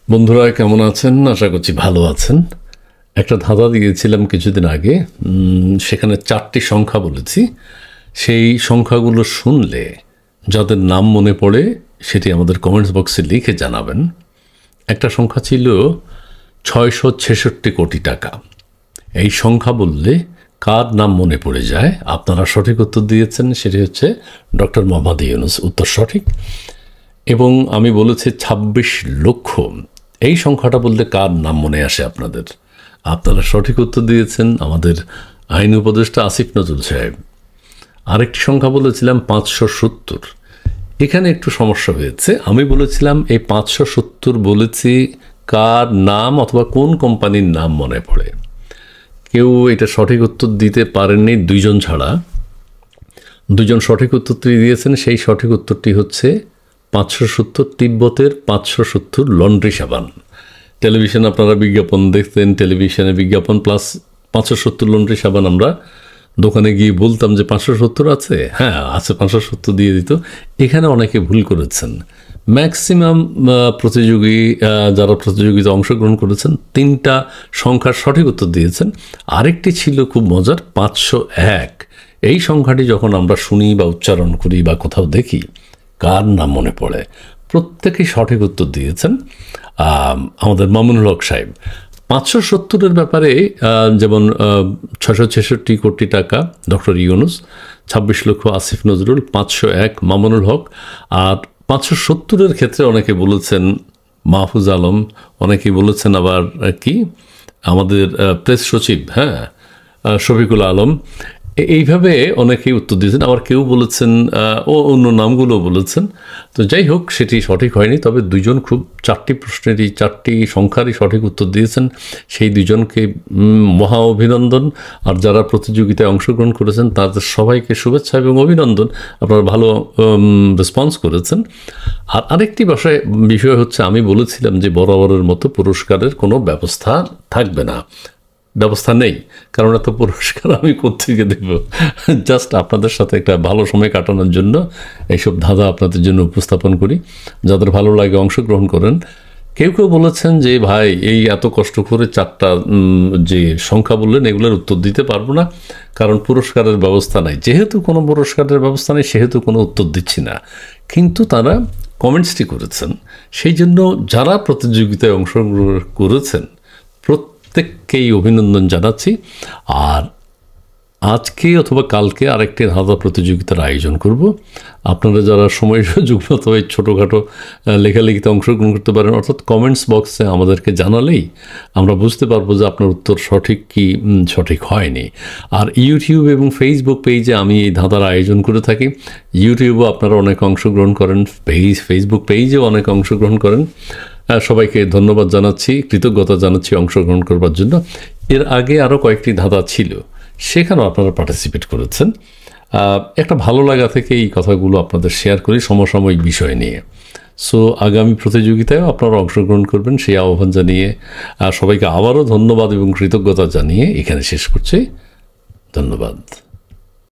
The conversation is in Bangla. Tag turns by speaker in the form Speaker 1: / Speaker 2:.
Speaker 1: বন্ধুরা কেমন আছেন? আশা করছি ভালো আছেন। একটা ধাঁধা দিয়েছিলাম কিছুদিন আগে, সেখানে 4টি সংখ্যা বলেছি। সেই সংখ্যাগুলো শুনলে যাদের নাম মনে পড়ে সেটি আমাদের কমেন্টস বক্সে লিখে জানাবেন। একটা সংখ্যা ছিল 666 কোটি টাকা। এই সংখ্যা বললে কার নাম মনে পড়ে যায়? আপনারা সঠিক উত্তর দিয়েছেন, সেটি হচ্ছে ডক্টর মোহাম্মদ ইউনূস। উত্তর সঠিক। এবং আমি বলেছি 26 লক্ষ। এই সংখ্যাটা বললে কার নাম মনে আসে আপনাদের? আপনারা সঠিক উত্তর দিয়েছেন আমাদের আইন উপদেষ্টা আসিফ নজরুল সাহেব। আরেকটি সংখ্যা বলেছিলাম 570। এখানে একটু সমস্যা হয়েছে। আমি বলেছিলাম এই 570 বলেছি কার নাম অথবা কোন কোম্পানির নাম মনে পড়ে। কেউ এটা সঠিক উত্তর দিতে পারেননি, 2 জন ছাড়া। 2 জন সঠিক উত্তরটি দিয়েছেন। সেই সঠিক উত্তরটি হচ্ছে 570 তিব্বতের 570 লন্ড্রি সাবান। টেলিভিশনে আপনারা বিজ্ঞাপন দেখতেন, টেলিভিশনে বিজ্ঞাপন প্লাস 570 লন্ড্রি সাবান। আমরা দোকানে গিয়ে বলতাম যে 570 আছে, হ্যাঁ আছে, 570 দিয়ে দিত। এখানে অনেকে ভুল করেছেন। ম্যাক্সিমাম প্রতিযোগী যারা প্রতিযোগিতায় অংশগ্রহণ করেছেন 3টা সংখ্যার সঠিক উত্তর দিয়েছেন। আরেকটি ছিল খুব মজার, 501। এই সংখ্যাটি যখন আমরা শুনি বা উচ্চারণ করি বা কোথাও দেখি, কার নাম মনে পড়ে? প্রত্যেকেই সঠিক উত্তর দিয়েছেন। আমাদের মামুনুল হক সাহেব 570-এর ব্যাপারে, যেমন 666 কোটি টাকা ডক্টর ইউনূস, 26 লক্ষ আসিফ নজরুল, 501 মামুনুল হক। আর 570-এর ক্ষেত্রে অনেকে বলেছেন মাহফুজ আলম, অনেকেই বলেছেন আবার কি আমাদের প্রেস সচিব, হ্যাঁ শফিকুল আলম। এইভাবে অনেকেই উত্তর দিয়েছেন। আবার কেউ বলেছেন অন্য নামগুলো বলেছেন। তো যাই হোক, সেটি সঠিক হয়নি। তবে 2 জন খুব 4টি প্রশ্নেরই 4টি সংখ্যারই সঠিক উত্তর দিয়েছেন। সেই 2 জনকে মহা অভিনন্দন। আর যারা প্রতিযোগিতায় অংশগ্রহণ করেছেন তাদের সবাইকে শুভেচ্ছা এবং অভিনন্দন। আপনারা ভালো রেসপন্স করেছেন। আর আরেকটি বিষয় হচ্ছে, আমি বলেছিলাম যে বরাবরের মতো পুরস্কারের কোনো ব্যবস্থা থাকবে না। ব্যবস্থা নেই, কারণ এত পুরস্কার আমি কোত্থেকে দেব? জাস্ট আপনাদের সাথে একটা ভালো সময় কাটানোর জন্য এইসব ধাঁধা আপনাদের জন্য উপস্থাপন করি। যাদের ভালো লাগে অংশগ্রহণ করেন। কেউ কেউ বলেছেন যে ভাই এই এত কষ্ট করে 4টা যে সংখ্যা বললেন এগুলোর উত্তর দিতে পারবো না, কারণ পুরস্কারের ব্যবস্থা নাই। যেহেতু কোনো পুরস্কারের ব্যবস্থা নেই সেহেতু কোনো উত্তর দিচ্ছি না। কিন্তু তারা কমেন্টসটি করেছেন, সেই জন্য যারা প্রতিযোগিতায় অংশগ্রহণ করেছেন প্রত্যেককেই অভিনন্দন জানাচ্ছি। আর আজকে অথবা কালকে আরেকটি ধাঁধা প্রতিযোগিতার আয়োজন করব। আপনারা যারা সময় সুযোগ মতো এই ছোটোখাটো লেখালেখিতে অংশগ্রহণ করতে পারেন, অর্থাৎ কমেন্টস বক্সে আমাদেরকে জানালেই আমরা বুঝতে পারবো যে আপনার উত্তর সঠিক কি সঠিক হয়নি। আর ইউটিউব এবং ফেসবুক পেজে আমি এই ধাঁধার আয়োজন করে থাকি। ইউটিউবেও আপনারা অনেক অংশগ্রহণ করেন, ফেসবুক পেজেও অনেক অংশগ্রহণ করেন। সবাইকে ধন্যবাদ জানাচ্ছি, কৃতজ্ঞতা জানাচ্ছি অংশগ্রহণ করবার জন্য। এর আগে আরও কয়েকটি ধাঁধা ছিল, সেখানেও আপনারা পার্টিসিপেট করেছেন। একটা ভালো লাগা থেকে এই কথাগুলো আপনাদের শেয়ার করি সমসাময়িক বিষয় নিয়ে। সো আগামী প্রতিযোগিতায়ও আপনারা অংশগ্রহণ করবেন সেই আহ্বান জানিয়ে সবাইকে আবারও ধন্যবাদ এবং কৃতজ্ঞতা জানিয়ে এখানে শেষ করছি। ধন্যবাদ।